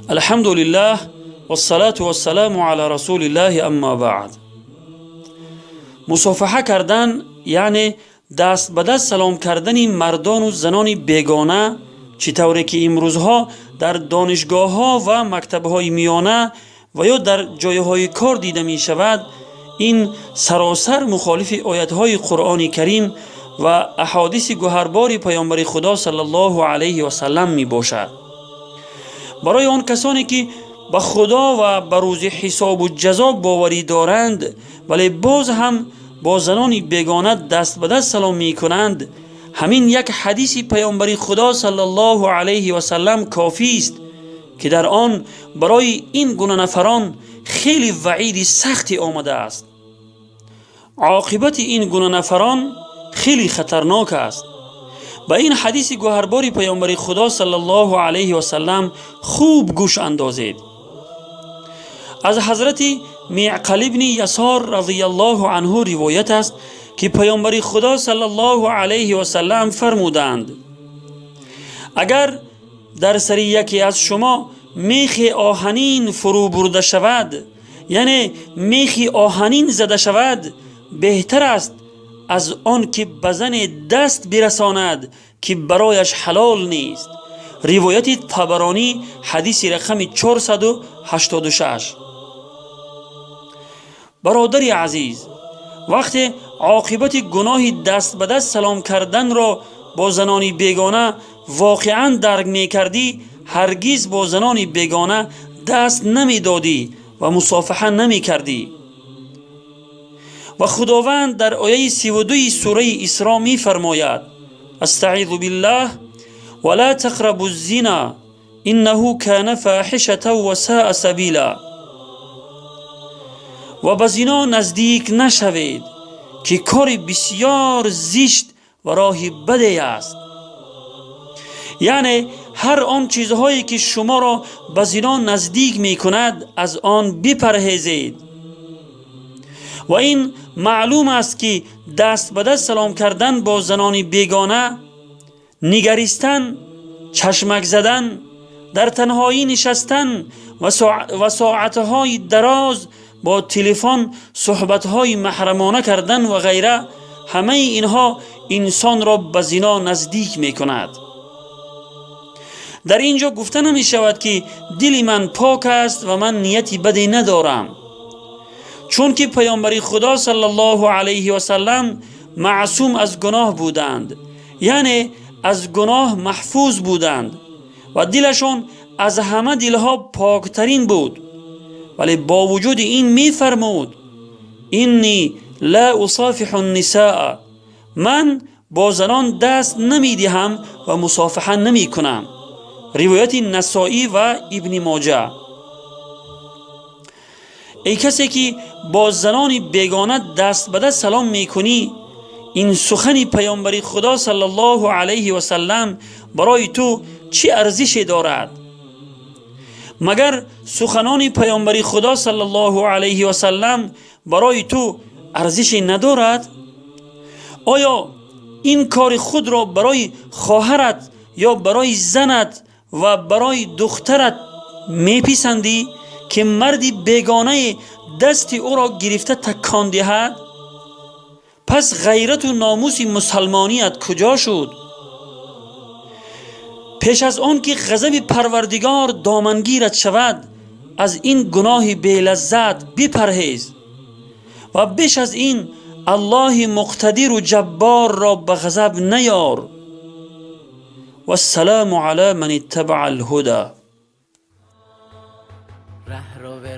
الحمد لله والصلاة والسلام علی رسول الله، اما بعد. مصافحه کردن یعنی دست به دست سلام کردن مردان و زنان بیگانه، چطوری که امروزها در دانشگاه ها و مکتب های میانه و یا در جایهای کار دیده می شود، این سراسر مخالف آیات های قرآن کریم و احادیث گوهربار پیامبر خدا صلی الله علیه و سلم می باشد. برای آن کسانی که به خدا و به روز حساب و جزا باوری دارند ولی باز هم با زنان بیگانه دست به دست سلام می کنند، همین یک حدیث پیامبر خدا صلی الله علیه و سلم کافی است که در آن برای این گونه نفران خیلی وعید سختی آمده است. عاقبت این گونه نفران خیلی خطرناک است. به این حدیث گوهربار پیامبر خدا صلی الله علیه و سلم خوب گوش اندازید. از حضرت معقل بن یسار رضی الله عنه روایت است که پیامبر خدا صلی الله علیه و سلم فرمودند: اگر در سر یکی از شما میخ آهنین فرو برده شود، یعنی میخ آهنین زده شود، بهتر است از آن که بزن دست برساند که برایش حلال نیست. روایت طبرانی، حدیث رقم 486. برادر عزیز، وقتی عاقبت گناه دست به دست سلام کردن را با زنان بیگانه واقعا درک می کردی، هرگز با زنان بیگانه دست نمی دادی و مصافحه نمی کردی. و خداوند در آیه 32 سوره اسراء می فرماید: استعیذ بالله ولا تقربوا الزنا انه کان فاحشة و ساء سبیلا. و به زنا نزدیک نشوید که کار بسیار زشت و راه بدی است. یعنی هر آن چیزهایی که شما را به زنا نزدیک می کند از آن بپرهیزید. و این معلوم است که دست به دست سلام کردن با زنان بیگانه، نگریستن، چشمک زدن، در تنهایی نشستن و ساعتهای دراز با تلفن صحبتهای محرمانه کردن و غیره، همه اینها انسان را به زنا نزدیک می کند. در اینجا گفته نمی شود که دل من پاک است و من نیتی بدی ندارم، چون که پیامبر خدا صلی الله علیه و سلم معصوم از گناه بودند، یعنی از گناه محفوظ بودند و دلشان از همه دلها پاکترین بود. ولی با وجود این می فرمود: اینی لا اصافح النساء، من با زنان دست نمی دهم و مصافحه نمی کنم. روایت نسائی و ابن ماجه. ای کسی که با زنان بیگانه دست به دست سلام می کنی، این سخن پیامبر خدا صلی الله علیه و سلم برای تو چه ارزشی دارد؟ مگر سخنان پیامبر خدا صلی الله علیه و سلم برای تو ارزشی ندارد؟ آیا این کار خود را برای خواهرت یا برای زنت و برای دخترت میپسندی که مردی بیگانه دست او را گرفته تکان دهد؟ پس غیرت و ناموس مسلمانیت کجا شد؟ پیش از آن که غضب پروردگار دامنگیرت شود، از این گناه بی لذت بپرهیز و بیش از این الله مقتدر و جبار را به غضب نیار. و السلام علی من اتبع الهدى.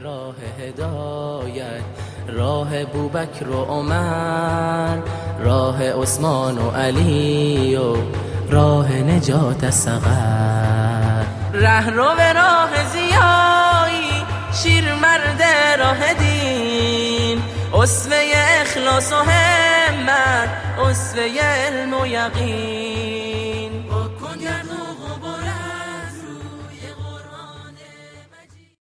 راه هدایت، راه بوبکر و عمر، راه عثمان و علی و راه نجات صغر. راه زیایی، شیر مرد راه دین، اسوه اخلاص و همت، اسوه علم و یقین.